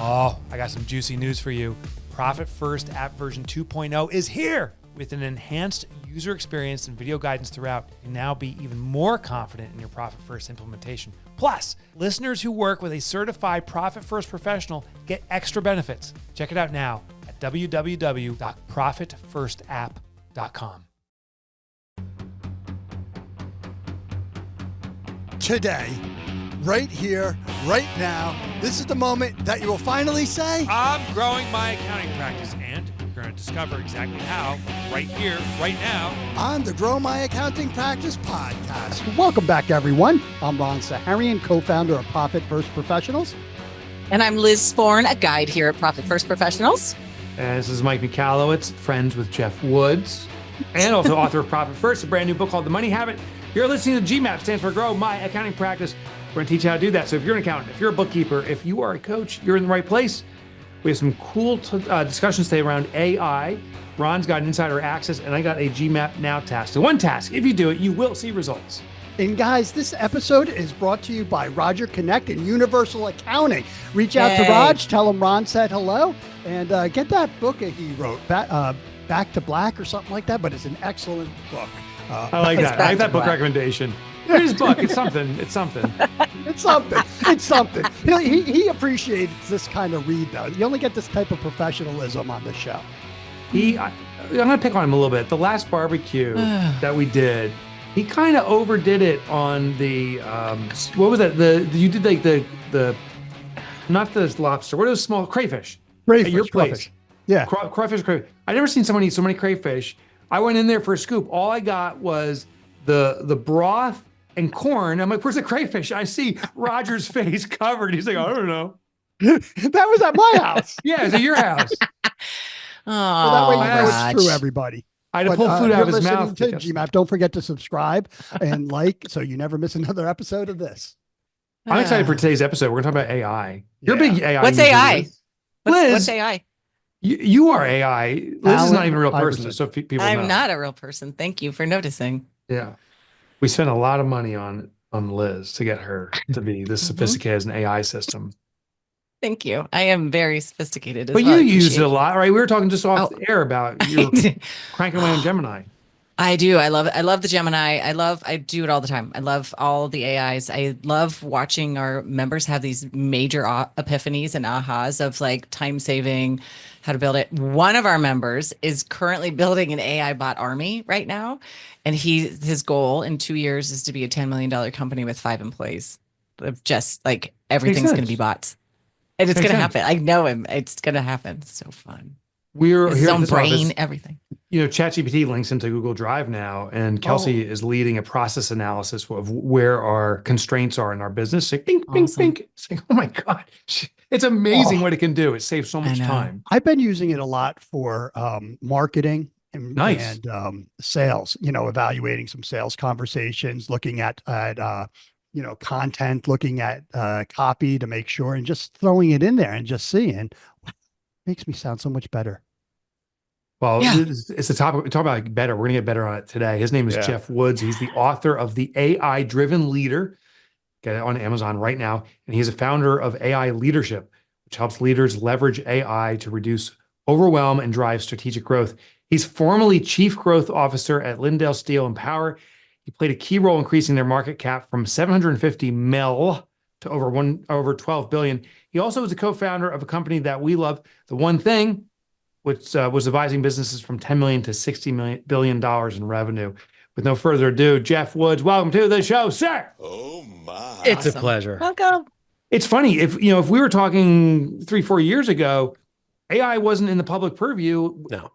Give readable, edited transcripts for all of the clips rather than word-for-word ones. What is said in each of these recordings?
Oh, I got some juicy news for you. Profit First app version 2.0 is here. With an enhanced user experience and video guidance throughout, you can now be even more confident in your Profit First implementation. Plus, listeners who work with a certified Profit First professional get extra benefits. Check it out now at www.profitfirstapp.com. Today, right here, right now, this is the moment that you will finally say, I'm growing my accounting practice, and you're going to discover exactly how right here, right now, on the Grow My Accounting Practice podcast. Welcome back, everyone. I'm Ron Saharian, co-founder of Profit First Professionals. And I'm Liz Sporn, a guide here at Profit First Professionals. And this is Mike Michalowicz, friends with Geoff Woods, and also author of Profit First, a brand new book called The Money Habit. You're listening to GMAP, stands for Grow My Accounting Practice. We're going to teach you how to do that. So if you're an accountant, if you're a bookkeeper, if you are a coach, you're in the right place. We have some cool discussions today around AI. Ron's got an insider access, and I got a GMAP Now task. So one task, if you do it, you will see results. And guys, this episode is brought to you by Roger Connect and Universal Accounting. Reach out to Raj, tell him Ron said hello, and get that book that he wrote, Back to Black or something like that, but it's an excellent book. I like that. I like that book recommendation. His book. It's something. It's something. It's something. It's something. He appreciates this kind of read, though. You only get this type of professionalism on the show. I'm going to pick on him a little bit. The last barbecue that we did, he kind of overdid it on the, what was that? You did like the, not the lobster, what are those small crayfish? Crayfish. At your place. Crayfish. Yeah. Crayfish. I've never seen someone eat so many crayfish. I went in there for a scoop. All I got was the broth and corn. I'm like, where's the crayfish? I see Roger's face covered. He's like, I don't know. That was at my house. Yeah, it's at your house. So that way you know Raj. it's true, everybody. I had to pull food out of his you're mouth. listening to GMAP. Don't forget to subscribe and like so you never miss another episode of this. I'm excited for today's episode. We're going to talk about AI. You're a big AI. What's user, AI? Liz. What's AI? You are AI. Liz is not even a real person, 5%. so people know. I'm not a real person. Thank you for noticing. Yeah. We spent a lot of money on Liz to get her to be this sophisticated as an AI system. Thank you. I am very sophisticated as But well. you use it a lot, right? We were talking just off the air about you I cranking away on Gemini. I do. I love the Gemini. I do it all the time. I love all the AIs. I love watching our members have these major epiphanies and ahas of like time saving, how to build it. One of our members is currently building an AI bot army right now. And his goal in 2 years is to be a $10 million company with 5 employees. Of just like everything's going to be bots. And it's going to happen. I know him. It's going to happen. It's so fun. We're His here at own this brain, office. everything. You know, ChatGPT links into Google Drive now, and Kelsey is leading a process analysis of where our constraints are in our business. Like, bing, bing, bing. It's like, oh my God. It's amazing what it can do. It saves so much time. I've been using it a lot for marketing and sales, evaluating some sales conversations, looking at content, looking at copy to make sure, and just throwing it in there and just seeing makes me sound so much better. Well, it's a topic. We talk about like better. We're going to get better on it today. His name is Geoff Woods. He's the author of The AI-Driven Leader. Get it on Amazon right now. And he's a founder of AI Leadership, which helps leaders leverage AI to reduce overwhelm and drive strategic growth. He's formerly Chief Growth Officer at Lindale Steel and Power. He played a key role increasing their market cap from 750 mil to over 12 billion. He also was a co-founder of a company that we love, The One Thing, which was advising businesses from $10 million to $60 billion in revenue. With no further ado, Geoff Woods, welcome to the show, sir. Oh my! It's a pleasure. Welcome. It's funny if we were talking 3-4 years ago, AI wasn't in the public purview. No.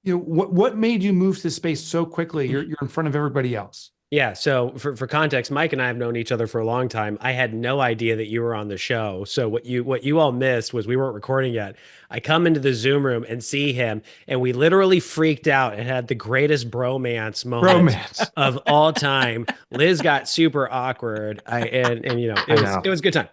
What made you move to this space so quickly? You're in front of everybody else. Yeah. So for context, Mike and I have known each other for a long time. I had no idea that you were on the show. So what you all missed was we weren't recording yet. I come into the Zoom room and see him, and we literally freaked out and had the greatest bromance moment of all time. Liz got super awkward. It was a good time.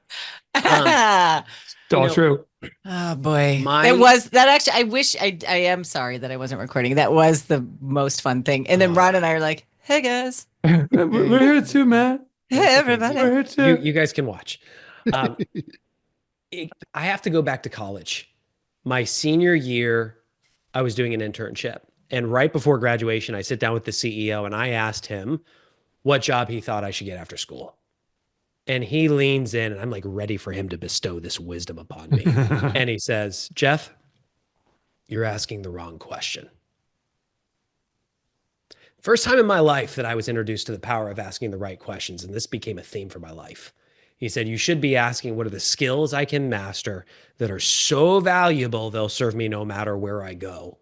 It's all true. Oh boy. It was that actually, I am sorry that I wasn't recording. That was the most fun thing. And then Ron and I are like, hey guys. We're here too, man. Hey everybody. We're here too. You guys can watch. I have to go back to college. My senior year, I was doing an internship. And right before graduation, I sit down with the CEO and I asked him what job he thought I should get after school. And he leans in and I'm like ready for him to bestow this wisdom upon me. And he says, Geoff, you're asking the wrong question. First time in my life that I was introduced to the power of asking the right questions. And this became a theme for my life. He said, you should be asking, what are the skills I can master that are so valuable, they'll serve me no matter where I go.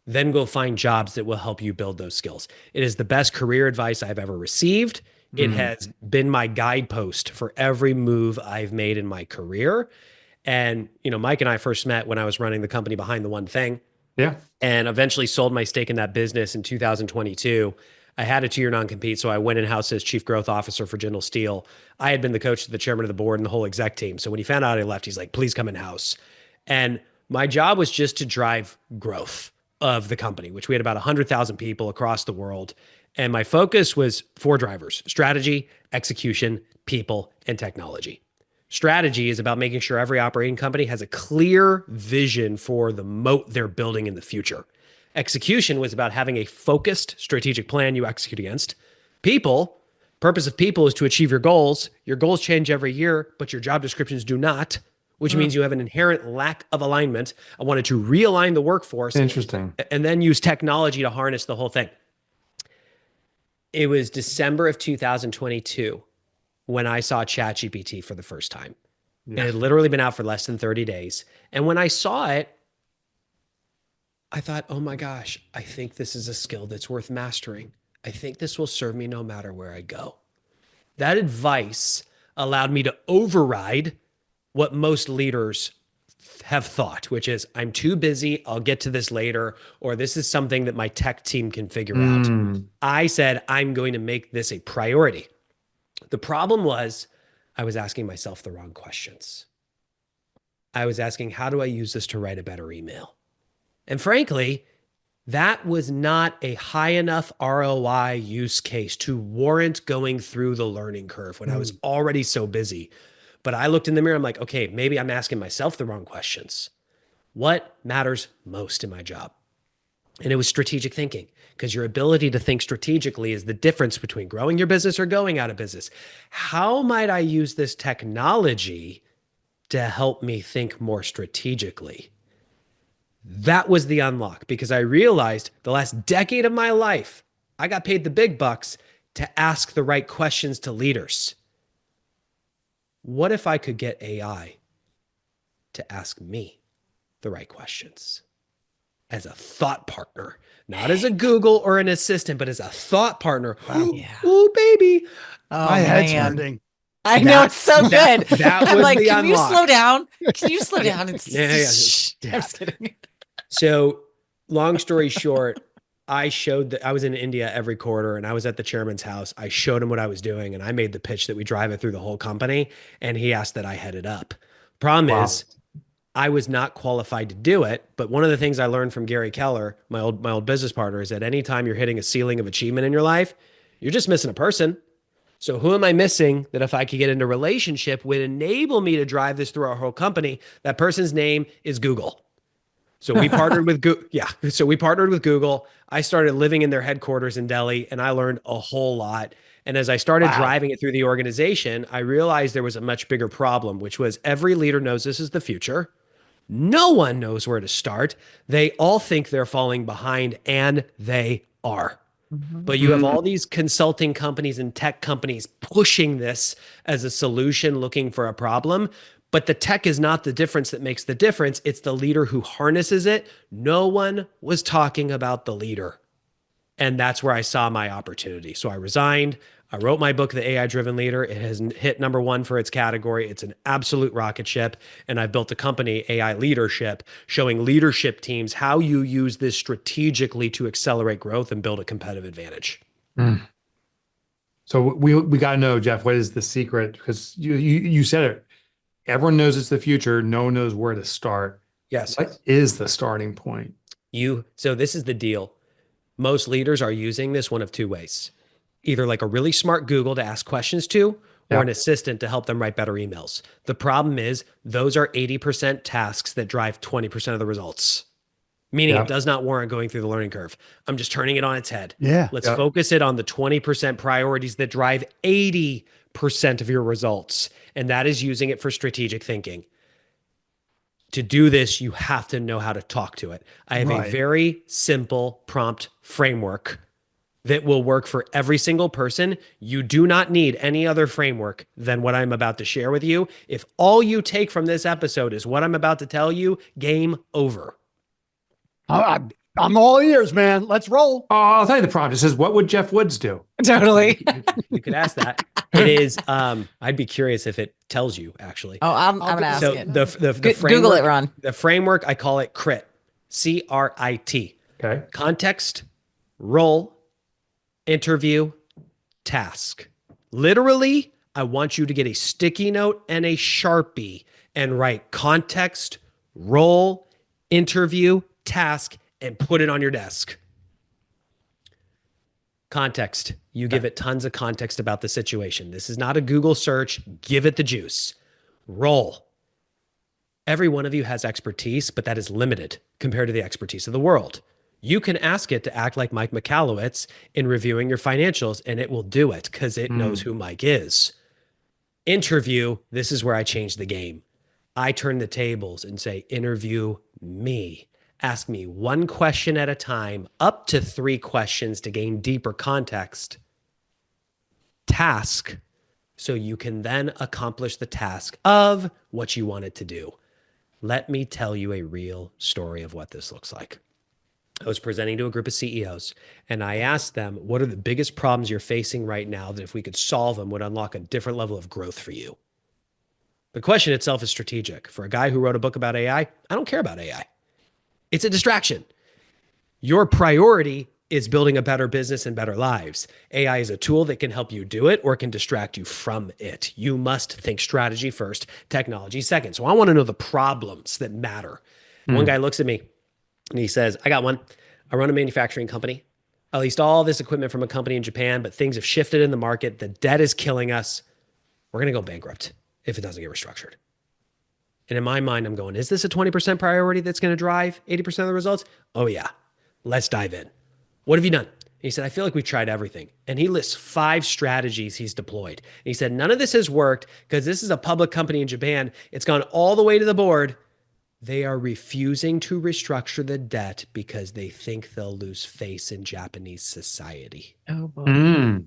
Then go find jobs that will help you build those skills. It is the best career advice I've ever received. It has been my guidepost for every move I've made in my career. And, Mike and I first met when I was running the company behind the one thing. Yeah. And eventually sold my stake in that business in 2022. I had a 2-year non-compete, so I went in-house as chief growth officer for General Steel. I had been the coach to the chairman of the board and the whole exec team. So when he found out I left, he's like, please come in-house. And my job was just to drive growth of the company, which we had about 100,000 people across the world. And my focus was 4 drivers: strategy, execution, people, and technology. Strategy is about making sure every operating company has a clear vision for the moat they're building in the future. Execution was about having a focused strategic plan you execute against. People, purpose of people is to achieve your goals. Your goals change every year, but your job descriptions do not, which means you have an inherent lack of alignment. I wanted to realign the workforce. Interesting. And then use technology to harness the whole thing. It was December of 2022 when I saw ChatGPT for the first time. Yeah. It had literally been out for less than 30 days. And when I saw it, I thought, oh my gosh, I think this is a skill that's worth mastering. I think this will serve me no matter where I go. That advice allowed me to override what most leaders have thought, which is, I'm too busy, I'll get to this later, or this is something that my tech team can figure out. I said, I'm going to make this a priority. The problem was I was asking myself the wrong questions. I was asking, how do I use this to write a better email? And frankly, that was not a high enough ROI use case to warrant going through the learning curve when I was already so busy. But I looked in the mirror, I'm like, okay, maybe I'm asking myself the wrong questions. What matters most in my job? And it was strategic thinking, because your ability to think strategically is the difference between growing your business or going out of business. How might I use this technology to help me think more strategically? That was the unlock, because I realized the last decade of my life, I got paid the big bucks to ask the right questions to leaders. What if I could get AI to ask me the right questions as a thought partner, not as a Google or an assistant, but as a thought partner? Wow. Oh, baby. Oh, my head's hurting. I know, it's so good. That I'm was like, the can you unlock. slow down? Can you slow down? It's, Yeah. I'm just kidding. So long story short, I showed that I was in India every quarter and I was at the chairman's house. I showed him what I was doing and I made the pitch that we drive it through the whole company. And he asked that I head it up. Problem is, I was not qualified to do it. But one of the things I learned from Gary Keller, my old business partner, is that anytime you're hitting a ceiling of achievement in your life, you're just missing a person. So who am I missing that if I could get into a relationship would enable me to drive this through our whole company? That person's name is Google. So we partnered with Google. Yeah. So we partnered with Google. I started living in their headquarters in Delhi and I learned a whole lot. And as I started driving it through the organization, I realized there was a much bigger problem, which was every leader knows this is the future. No one knows where to start. They all think they're falling behind, and they are. But you have all these consulting companies and tech companies pushing this as a solution, looking for a problem. But the tech is not the difference that makes the difference. It's the leader who harnesses it. No one was talking about the leader. And that's where I saw my opportunity. So I resigned. I wrote my book, The AI-Driven Leader. It has hit #1 for its category. It's an absolute rocket ship. And I built a company, AI Leadership, showing leadership teams how you use this strategically to accelerate growth and build a competitive advantage. So we got to know, Geoff, what is the secret? Because you said it. Everyone knows it's the future. No one knows where to start. Yes. What is the starting point? So this is the deal. Most leaders are using this one of two ways. Either like a really smart Google to ask questions to, or an assistant to help them write better emails. The problem is those are 80% tasks that drive 20% of the results, meaning it does not warrant going through the learning curve. I'm just turning it on its head. Yeah. Let's focus it on the 20% priorities that drive 80% of your results. And that is using it for strategic thinking. To do this, you have to know how to talk to it. I have a very simple prompt framework that will work for every single person. You do not need any other framework than what I'm about to share with you. If all you take from this episode is what I'm about to tell you, game over. I'm all ears, man. Let's roll. Oh, I'll tell you the prompt. It says, what would Geoff Woods do? Totally. You could ask that. It is, I'd be curious if it tells you, actually. Oh, I'm going to ask it. The framework, Google it, Ron. The framework, I call it CRIT. C-R-I-T. Okay. Context, role, interview, task. Literally, I want you to get a sticky note and a Sharpie and write context, role, interview, task, and put it on your desk. Context. You give it tons of context about the situation. This is not a Google search. Give it the juice. Role. Every one of you has expertise, but that is limited compared to the expertise of the world. You can ask it to act like Mike Michalowicz in reviewing your financials, and it will do it because it knows who Mike is. Interview. This is where I change the game. I turn the tables and say, interview me. Ask me one question at a time, up to 3 questions to gain deeper context. Task, so you can then accomplish the task of what you wanted to do. Let me tell you a real story of what this looks like. I was presenting to a group of CEOs, and I asked them, what are the biggest problems you're facing right now that if we could solve them would unlock a different level of growth for you? The question itself is strategic. For a guy who wrote a book about AI, I don't care about AI. It's a distraction. Your priority is building a better business and better lives. AI is a tool that can help you do it or can distract you from it. You must think strategy first, technology second. So I want to know the problems that matter. One guy looks at me and he says, I got one. I run a manufacturing company. I leased all this equipment from a company in Japan, but things have shifted in the market. The debt is killing us. We're going to go bankrupt if it doesn't get restructured. And in my mind, I'm going, is this a 20% priority that's going to drive 80% of the results? Oh yeah, let's dive in. What have you done? And he said, I feel like we've tried everything. And he lists 5 strategies he's deployed. And he said, none of this has worked because this is a public company in Japan. It's gone all the way to the board. They are refusing to restructure the debt because they think they'll lose face in Japanese society. Oh boy.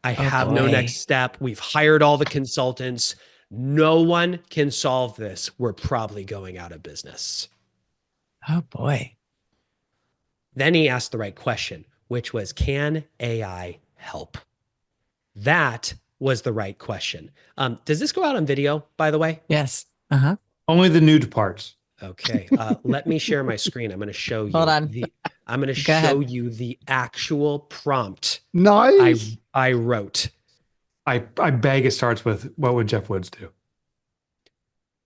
I have no next step. We've hired all the consultants. No one can solve this. We're probably going out of business. Oh boy. Then he asked the right question, which was, can AI help? That was the right question. Does this go out on video, by the way? Yes. Only the nude parts. Okay. Let me share my screen. I'm going to show you. Hold on. I'm going to show you the actual prompt. Nice. I wrote. I beg it starts with, what would Geoff Woods do?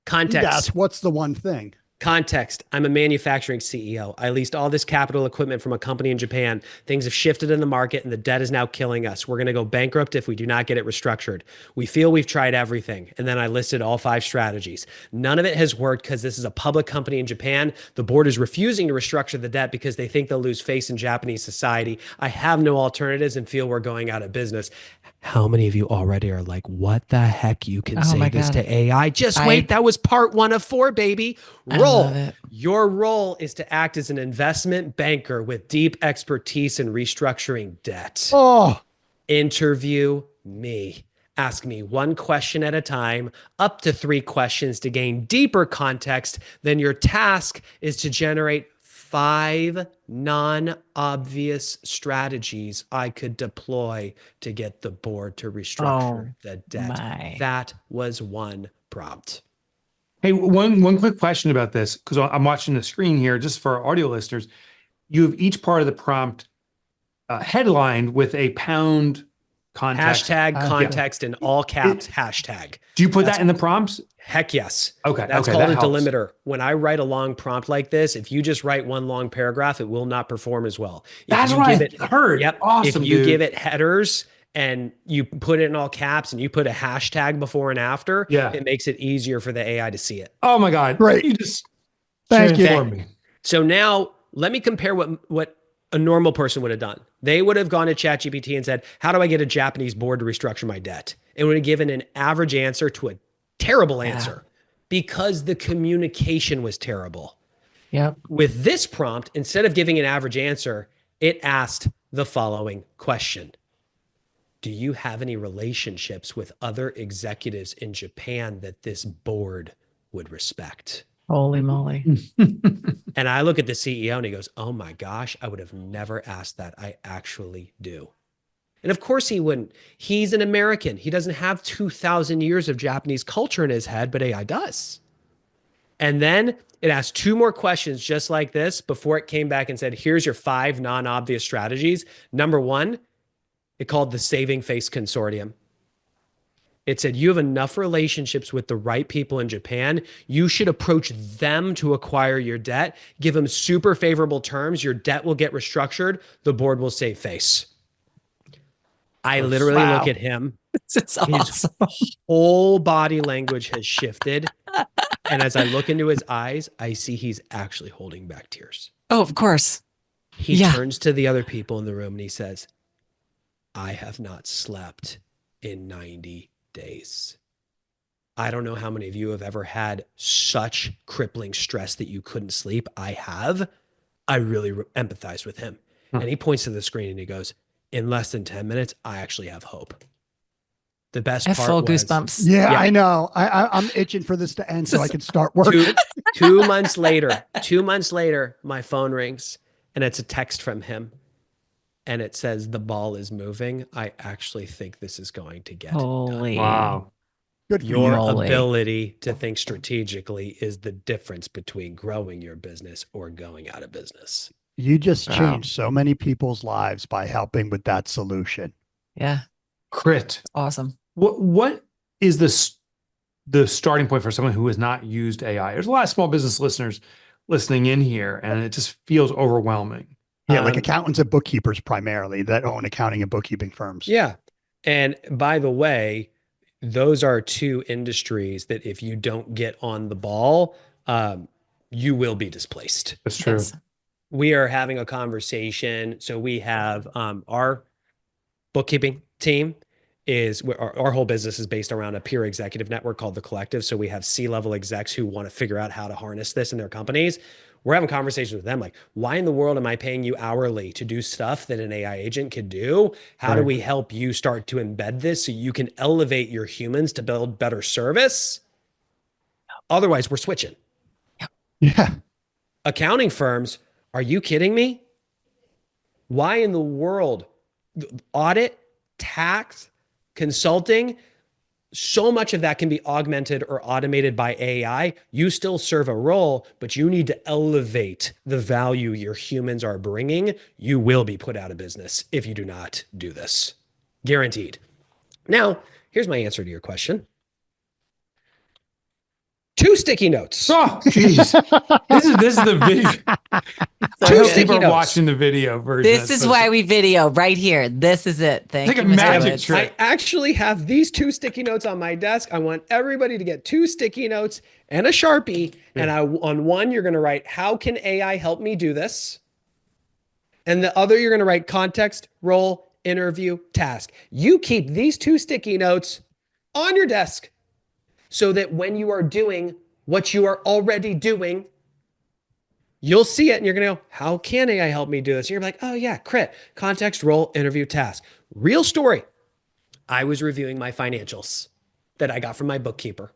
Context. That's what's the one thing. Context. I'm a manufacturing CEO. I leased all this capital equipment from a company in Japan. Things have shifted in the market and the debt is now killing us. We're going to go bankrupt if we do not get it restructured. We feel we've tried everything. And then I listed all 5 strategies. None of it has worked because this is a public company in Japan. The board is refusing to restructure the debt because they think they'll lose face in Japanese society. I have no alternatives and feel we're going out of business. How many of you already are like, what the heck? You can say this to AI? Just wait. That was part 1 of 4, baby. Role. Your role is to act as an investment banker with deep expertise in restructuring debt. Interview me. Ask me one question at a time, up to 3 questions to gain deeper context. Then your task is to generate 5 non-obvious strategies I could deploy to get the board to restructure the debt. That was one prompt. Hey, one quick question about this, because I'm watching the screen here, just for our audio listeners. You have each part of the prompt headlined with a pound context. Hashtag context in all caps, hashtag. Do you put that in the prompts? Heck yes. Okay. That's called a delimiter. When I write a long prompt like this, if you just write one long paragraph, it will not perform as well. That's what I heard. Yep. Awesome, If you dude. give it headers and you put it in all caps and you put a hashtag before and after, it makes it easier for the AI to see it. Oh my God. Great. You just Thank you. transformed me. So now let me compare what a normal person would have done. They would have gone to ChatGPT and said, how do I get a Japanese board to restructure my debt? And would have given an average answer to a terrible answer because the communication was terrible. Yep. With this prompt, instead of giving an average answer, it asked the following question. Do you have any relationships with other executives in Japan that this board would respect? Holy moly. And I look at the CEO and he goes, oh my gosh, I would have never asked that. I actually do. And of course he wouldn't. He's an American. He doesn't have 2,000 years of Japanese culture in his head, but AI does. And then it asked 2 more questions just like this before it came back and said, here's your 5 non-obvious strategies. Number 1, it called the Saving Face Consortium. It said, you have enough relationships with the right people in Japan. You should approach them to acquire your debt. Give them super favorable terms. Your debt will get restructured. The board will save face. I literally look at him. This is awesome. His whole body language has shifted. And as I look into his eyes, I see he's actually holding back tears. Oh, of course. He turns to the other people in the room and he says, I have not slept in 90 days. I don't know how many of you have ever had such crippling stress that you couldn't sleep. I have. I really empathize with him. And he points to the screen and he goes, in less than 10 minutes, I actually have hope. The best part full was, goosebumps. Yeah, I know. I'm itching for this to end so I can start working. 2 months later, my phone rings and it's a text from him. And it says, the ball is moving. I actually think this is going to get Holy. done. Wow. Good for Your you. ability to think strategically is the difference between growing your business or going out of business. You just changed so many people's lives by helping with that solution. Yeah. Crit. Awesome. What is the starting point for someone who has not used AI? There's a lot of small business listeners listening in here, and it just feels overwhelming. Yeah, like accountants and bookkeepers primarily that own accounting and bookkeeping firms. Yeah. And by the way, those are 2 industries that if you don't get on the ball, you will be displaced. That's true. Yes. We are having a conversation. So we have our bookkeeping team is our whole business is based around a peer executive network called The Collective. So we have C-level execs who want to figure out how to harness this in their companies. We're having conversations with them like, why in the world am I paying you hourly to do stuff that an AI agent could do? How do we help you start to embed this so you can elevate your humans to build better service? Otherwise, we're switching. Yeah. Accounting firms, are you kidding me? Why in the world? Audit, tax, consulting, so much of that can be augmented or automated by AI. You still serve a role, but you need to elevate the value your humans are bringing. You will be put out of business if you do not do this. Guaranteed. Now, here's my answer to your question. 2 sticky notes. Oh, jeez. This is the video. Two sticky People are notes. watching the video version. This is why we video right here. This is it. Thank Like you, a Mr. magic Woods. trick. I actually have these 2 sticky notes on my desk. I want everybody to get 2 sticky notes and a Sharpie. And on one, you're going to write, how can AI help me do this? And the other, you're going to write context, role, interview, task. You keep these 2 sticky notes on your desk so that when you are doing what you are already doing, you'll see it and you're going to go, how can AI help me do this? And you're like, oh yeah, crit, context, role, interview, task. Real story. I was reviewing my financials that I got from my bookkeeper.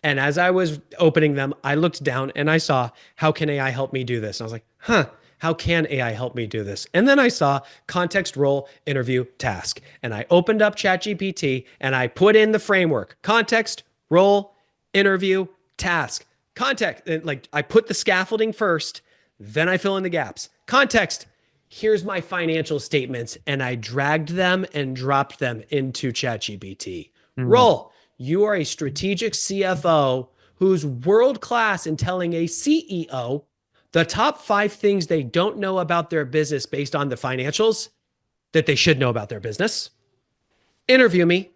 And as I was opening them, I looked down and I saw, how can AI help me do this? And I was like, how can AI help me do this? And then I saw context, role, interview, task. And I opened up ChatGPT and I put in the framework, context, role, interview, task. Context, like I put the scaffolding first, then I fill in the gaps. Context, here's my financial statements. And I dragged them and dropped them into ChatGPT. Role, you are a strategic CFO who's world-class in telling a CEO the top 5 things they don't know about their business based on the financials that they should know about their business. Interview me,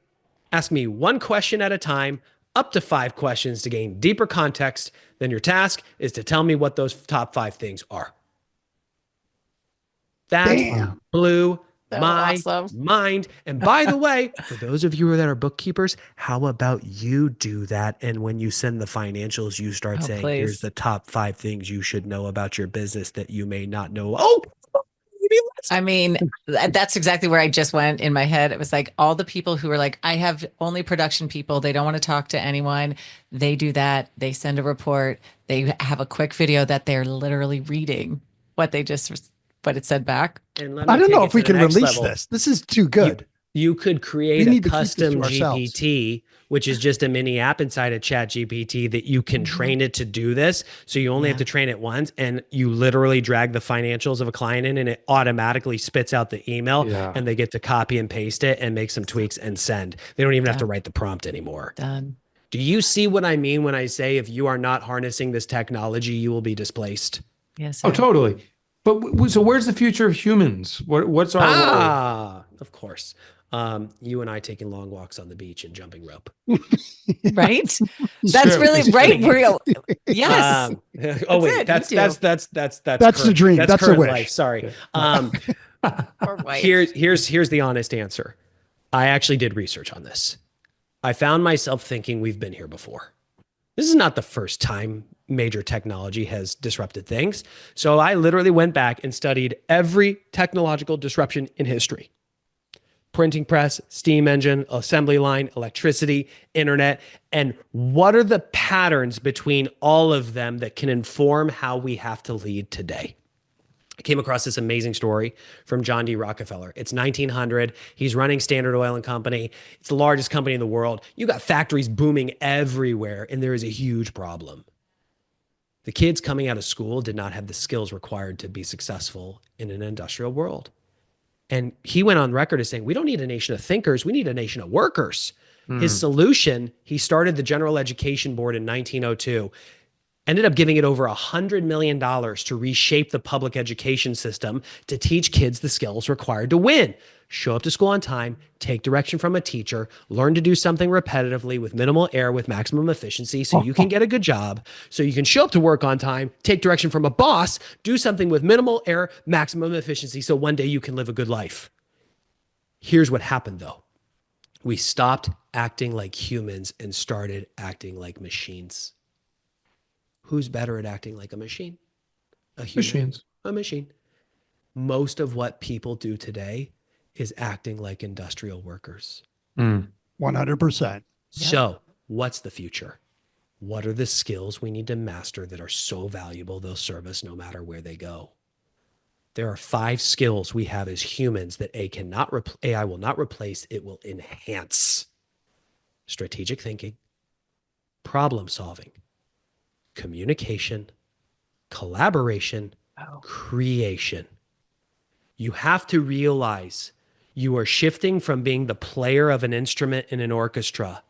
ask me one question at a time, up to 5 questions to gain deeper context. Then your task is to tell me what those top 5 things are. That Damn. blew So my awesome. mind. And by the way, for those of you that are bookkeepers, how about you do that? And when you send the financials, you start saying, please. here's the top 5 things you should know about your business that you may not know. Oh, I mean, that's exactly where I just went in my head. It was like all the people who were like, I have only production people. They don't want to talk to anyone. They do that. They send a report. They have a quick video that they're literally reading what it said back. And I don't know if we can release this. This is too good. You could create a custom GPT, which is just a mini app inside of Chat GPT that you can train it to do this. So you only have to train it once, and you literally drag the financials of a client in and it automatically spits out the email and they get to copy and paste it and make some tweaks and send. They don't even have to write the prompt anymore. Done. Do you see what I mean when I say if you are not harnessing this technology, you will be displaced? Yes. Oh, totally. But so where's the future of humans? What's our role? Of course. You and I taking long walks on the beach and jumping rope. Right? That's really right. Real. Yes. Oh wait, that's the dream. That's the wish. Life. Sorry. Here's the honest answer. I actually did research on this. I found myself thinking we've been here before. This is not the first time major technology has disrupted things. So I literally went back and studied every technological disruption in history. Printing press, steam engine, assembly line, electricity, internet, and what are the patterns between all of them that can inform how we have to lead today? I came across this amazing story from John D. Rockefeller. It's 1900. He's running Standard Oil and Company. It's the largest company in the world. You got factories booming everywhere, and there is a huge problem. The kids coming out of school did not have the skills required to be successful in an industrial world. And he went on record as saying, we don't need a nation of thinkers. We need a nation of workers. His solution, he started the General Education Board in 1902, ended up giving it over $100 million to reshape the public education system to teach kids the skills required to win. Show up to school on time, take direction from a teacher, learn to do something repetitively with minimal error with maximum efficiency so you can get a good job, so you can show up to work on time, take direction from a boss, do something with minimal error, maximum efficiency so one day you can live a good life. Here's what happened though. We stopped acting like humans and started acting like machines. Who's better at acting like a machine? A human. Machines. A machine. Most of what people do today is acting like industrial workers. 100%. So what's the future? What are the skills we need to master that are so valuable they'll serve us no matter where they go? There are 5 skills we have as humans that AI will not replace, it will enhance. Strategic thinking, problem solving, communication, collaboration, creation. You have to realize you are shifting from being the player of an instrument in an orchestra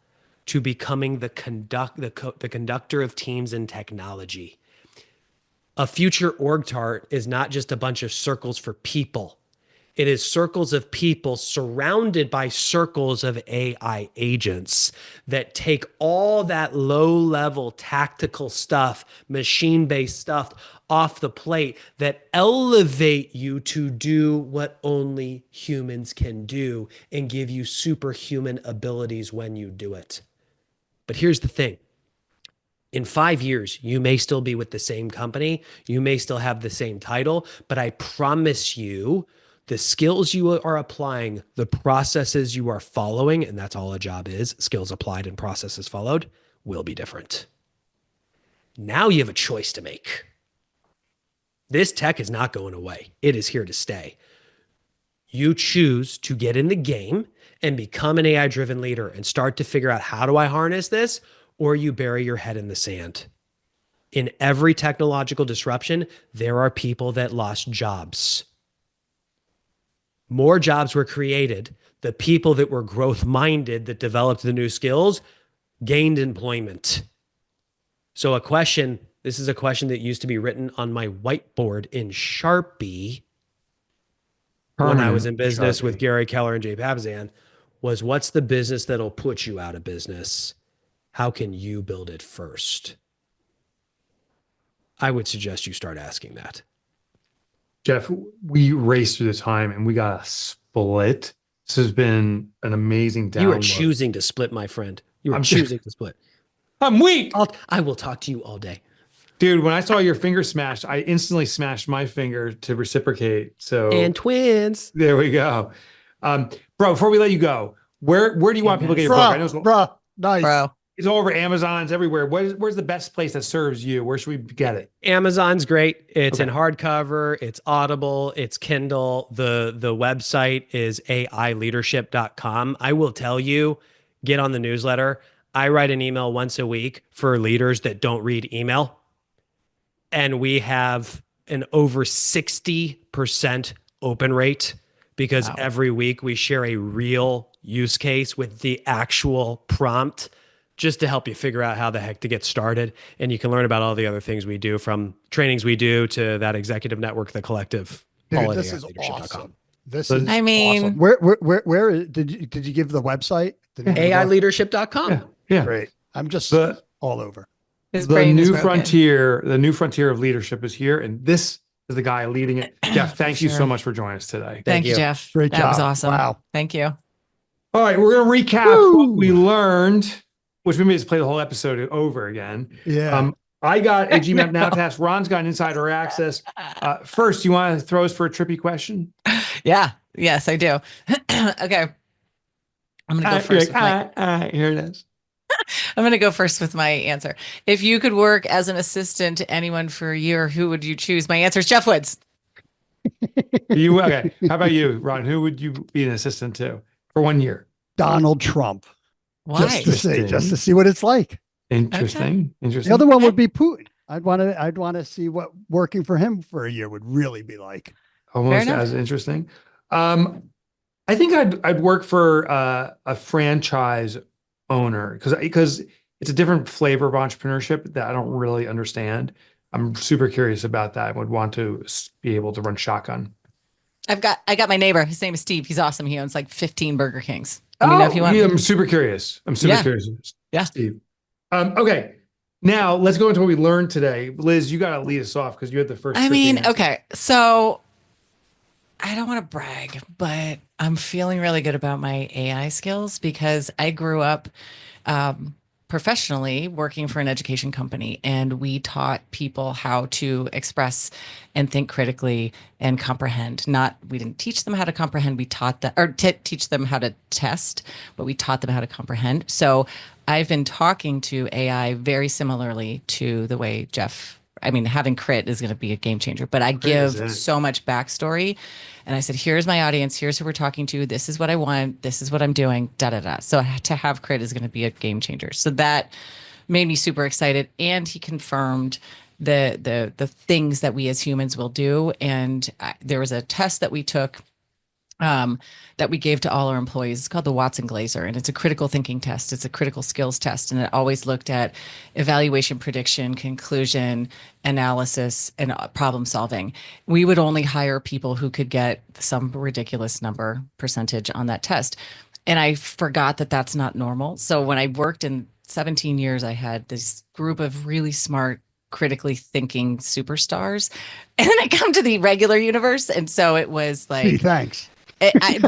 to becoming the conductor of teams in technology. A future org chart is not just a bunch of circles for people. It is circles of people surrounded by circles of AI agents that take all that low-level tactical stuff, machine-based stuff off the plate that elevate you to do what only humans can do and give you superhuman abilities when you do it. But here's the thing. In 5 years, you may still be with the same company. You may still have the same title, but I promise you, the skills you are applying, the processes you are following, and that's all a job is, skills applied and processes followed, will be different. Now you have a choice to make. This tech is not going away. It is here to stay. You choose to get in the game and become an AI-driven leader and start to figure out, how do I harness this? Or you bury your head in the sand. In every technological disruption, there are people that lost jobs. More jobs were created. The people that were growth-minded, that developed the new skills, gained employment. So this is a question that used to be written on my whiteboard in Sharpie when I was in business with Gary Keller and Jay Papasan. was, what's the business that'll put you out of business? How can you build it first? I would suggest you start asking that. Geoff, we raced through the time and we got a split. This has been an amazing download. You are choosing to split, my friend. You are choosing to split. I'm weak. I will talk to you all day. Dude, when I saw your finger smashed, I instantly smashed my finger to reciprocate. So and twins. There we go. Bro, before we let you go, where do you want people to get your book? I know nice. Bro. It's all over Amazon. It's everywhere. Where's the best place that serves you? Where should we get it? Amazon's great. It's in hardcover. It's Audible. It's Kindle. The website is aileadership.com. I will tell you, get on the newsletter. I write an email once a week for leaders that don't read email. And we have an over 60% open rate because every week we share a real use case with the actual prompt just to help you figure out how the heck to get started. And you can learn about all the other things we do, from trainings we do to that executive network, the collective. Dude, this is awesome. This is awesome. Where did you give the website? AIleadership.com. Yeah. Great. I'm just all over. The new frontier of leadership is here, and this is the guy leading it. Geoff, thank you so much for joining us today. Thank you, Geoff. Great job. That was awesome. Wow. Thank you. All right, we're going to recap what we learned, which we may just play the whole episode over again. Yeah. I got a GMAP Now task. Ron's got an insider access. First, you want to throw us for a trippy question? Yeah. Yes, I do. Okay. I'm going to go first. Here it is. I'm going to go first with my answer. If you could work as an assistant to anyone for a year, who would you choose? My answer is Geoff Woods. Okay. How about you, Ron? Who would you be an assistant to for 1 year? Donald Trump. Why? Just to see what it's like. Interesting. Interesting. The other one would be Putin. I'd want to see what working for him for a year would really be like. Almost as interesting. I think I'd work for a franchise owner because it's a different flavor of entrepreneurship that I don't really understand. I'm super curious about that. I would want to be able to run shotgun. I got my neighbor. His name is Steve. He's awesome. He owns like 15 Burger Kings. Let me know if you want. I'm super curious. Curious. Yeah. Steve. Okay. Now let's go into what we learned today. Liz, you got to lead us off because you had the first. Okay. So I don't want to brag, but I'm feeling really good about my AI skills because I grew up professionally working for an education company, and we taught people how to express and think critically and comprehend. We didn't teach them how to comprehend. We taught them, or teach them how to test, but we taught them how to comprehend. So I've been talking to AI very similarly to the way having crit is going to be a game changer, but I give so much backstory. And I said, here's my audience. Here's who we're talking to. This is what I want. This is what I'm doing. So to have crit is going to be a game changer. So that made me super excited. And he confirmed the things that we as humans will do. And there was a test that we took that we gave to all our employees. It's called the Watson Glaser, and it's a critical thinking test. It's a critical skills test, and it always looked at evaluation, prediction, conclusion, analysis, and problem solving. We would only hire people who could get some ridiculous percentage on that test. And I forgot that that's not normal. So when I worked in 17 years, I had this group of really smart, critically thinking superstars. And then I come to the regular universe. And so it was like, gee, thanks.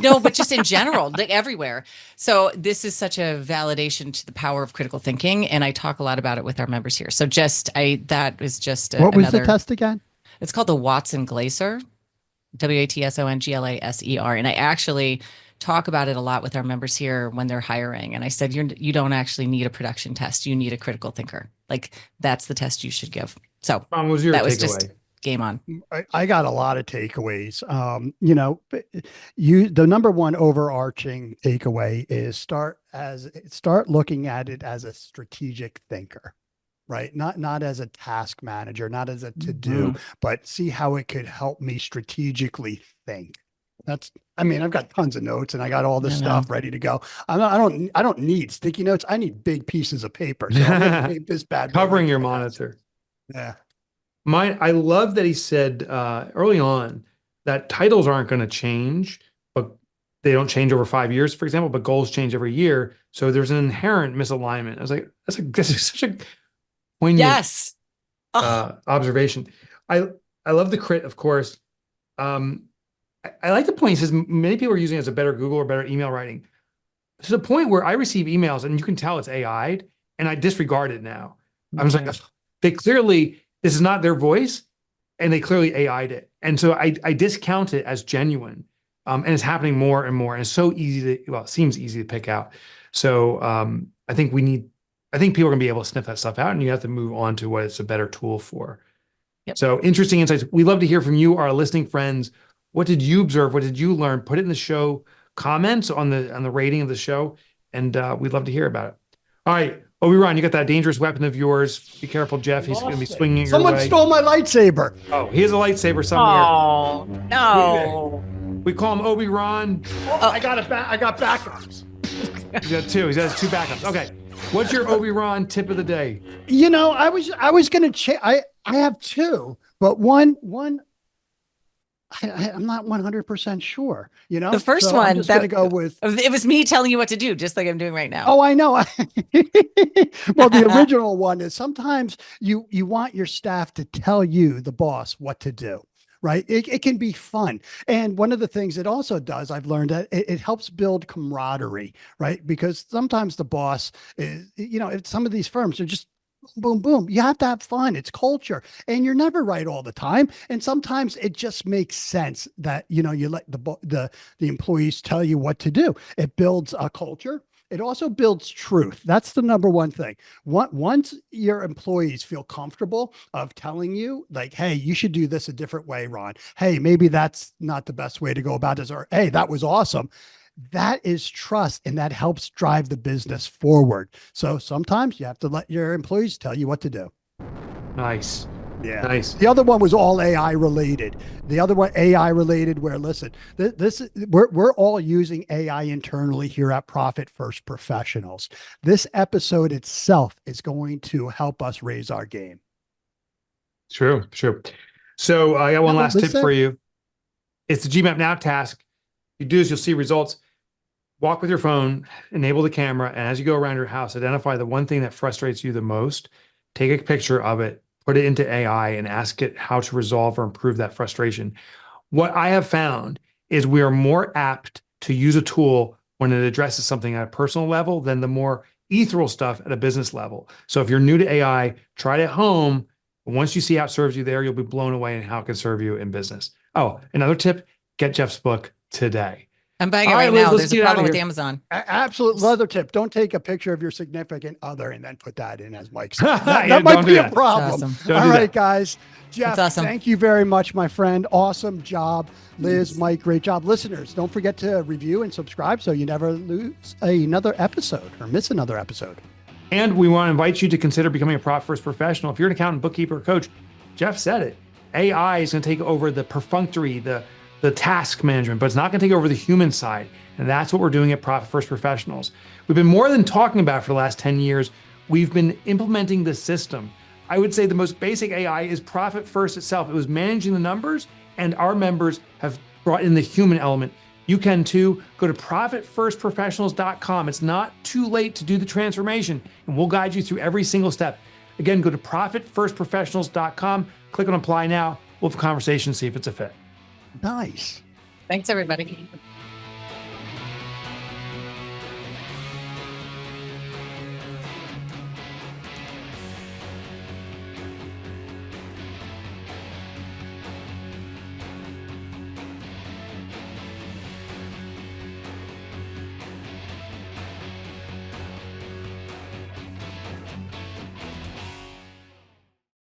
No, but just in general, like everywhere. So this is such a validation to the power of critical thinking. And I talk a lot about it with our members here. So that was just what was the test again? It's called the Watson Glaser, WATSONGLASER. And I actually talk about it a lot with our members here when they're hiring. And I said, you don't actually need a production test. You need a critical thinker. Like that's the test you should give. So Mom, was your that takeaway? was just game on. I got a lot of takeaways. The number one overarching takeaway is start looking at it as a strategic thinker, right? Not as a task manager, not as a to-do, but see how it could help me strategically think. I've got tons of notes and I got all this stuff ready to go. I don't need sticky notes. I need big pieces of paper. So I'm gonna tape this bad covering your monitor. Yeah. I love that he said early on that titles aren't going to change, but they don't change over 5 years, for example, but goals change every year. So there's an inherent misalignment. I was like, this is such a poignant Yes. observation. I love the crit, of course. I like the point. He says many people are using it as a better Google or better email writing. To the point where I receive emails and you can tell it's AI'd and I disregard it now. I was like, they clearly, this is not their voice and they clearly AI'd it. And so I discount it as genuine. And it's happening more and more. And it's so easy to, well, it seems easy to pick out. So I think people are going to be able to sniff that stuff out and you have to move on to what it's a better tool for. Yep. So interesting insights. We love to hear from you, our listening friends. What did you observe? What did you learn? Put it in the show comments on the rating of the show. And we'd love to hear about it. All right. Obi-Wan, you got that dangerous weapon of yours. Be careful, Jeff. He's going to be swinging it your way. Someone stole my lightsaber. Oh, he has a lightsaber somewhere. Oh, no. We call him Obi-Wan. Oh, I got backups. He's got two. He's got his two backups. Okay. What's your Obi-Wan tip of the day? You know, I was going to I have two, but one I'm not 100% sure, you know. The first so one, I'm just going to go with. It was me telling you what to do, just like I'm doing right now. Oh, I know. Well, the original one is sometimes you want your staff to tell you, the boss, what to do. Right. It can be fun. And one of the things it also does, I've learned that it helps build camaraderie. Right. Because sometimes the boss is, you know, some of these firms are just boom, boom. You have to have fun. It's culture and you're never right all the time. And sometimes it just makes sense that, you know, you let the employees tell you what to do. It builds a culture. It also builds truth. That's the number one thing. Once your employees feel comfortable of telling you like, hey, you should do this a different way, Ron. Hey, maybe that's not the best way to go about this. Or, hey, that was awesome. That is trust. And that helps drive the business forward. So sometimes you have to let your employees tell you what to do. Nice. Yeah. Nice. The other one was all AI related. The other one, AI related, where listen, we're all using AI internally here at Profit First Professionals. This episode itself is going to help us raise our game. True. So I got one last tip for you. It's the GMAP Now task. You do is you'll see results. Walk with your phone, enable the camera, and as you go around your house, identify the one thing that frustrates you the most. Take a picture of it. Put it into AI and ask it how to resolve or improve that frustration. What I have found is we are more apt to use a tool when it addresses something at a personal level than the more ethereal stuff at a business level. So if you're new to AI, try it at home. Once you see how it serves you there, you'll be blown away in how it can serve you in business. Oh, another tip, get Jeff's book today. I'm buying it right now. There's a problem with Amazon. Absolute other tip. Don't take a picture of your significant other and then put that in as Mike said. That Yeah, might be a problem. Awesome. All right, guys. Jeff, awesome. Thank you very much, my friend. Awesome job. Liz, Mike, great job. Listeners, don't forget to review and subscribe so you never lose another episode or miss another episode. And we want to invite you to consider becoming a Profit First professional. If you're an accountant, bookkeeper, or coach, Jeff said it. AI is going to take over the perfunctory, the task management, but it's not going to take over the human side. And that's what we're doing at Profit First Professionals. We've been more than talking about it for the last 10 years. We've been implementing the system. I would say the most basic AI is Profit First itself. It was managing the numbers, and our members have brought in the human element. You can too. Go to profitfirstprofessionals.com. It's not too late to do the transformation, and we'll guide you through every single step. Again, go to profitfirstprofessionals.com, click on apply now. We'll have a conversation, see if it's a fit. Nice. Thanks, everybody.